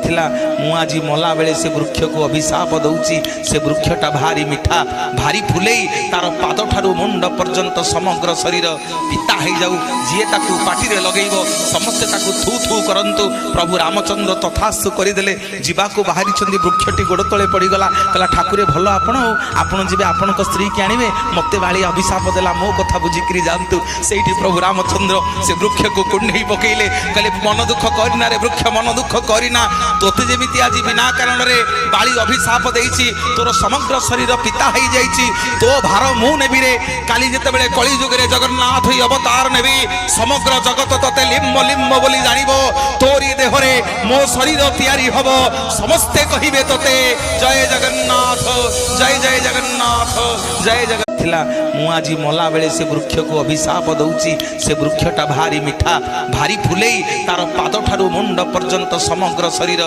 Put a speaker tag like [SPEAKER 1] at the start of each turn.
[SPEAKER 1] थिला मु आज मला बेले से वृक्ष को अभिशाप दउची से वृक्षटा भारी मिठा भारी फुलेई तार पाद ठारू मुंड पर्यंत समग्र शरीर पिता हो जाऊ जी ताकू पाटी रे लगेइबो समस्त ताकू थू थू करंतु प्रभु रामचंद्र तथास्तु करदेले जीवाकू बाहरी छंदी वृक्षटी गोड़ तले पड़ीगला कहला ठाकुरे भल आपण जीवे आपण स्त्री की आणवे मते बाली अभिशाप देला मो कथा बुझिकी जातु से प्रभु रामचंद्र से वृक्ष को कुंडई पकेले कहले मन दुख करना रे वृक्ष मन दुख करना तोते जेमिति आज बिना कारण रे बाली अभिशाप देइछि तोर समग्र शरीर पिता हो जाइछि तो भार मु नेबी रे काली जेते बेले कली जुग रे जगन्नाथ ही अवतार नेबी समग्र जगत तते लिम्ब लिम्ब बोली जानिबो तोरी देह रे मो शरीर तैयारी हबो समस्ते कहिबे तते जय जगन्नाथ जय जय जगन्नाथ जय जगन्नाथ थिला मु आज मला बेले से वृक्ष को अभिशाप दउची से वृक्षटा भारी मिठा भारी फुलेई तार पाद ठारू मुंड पर्यंत समग्र शरीर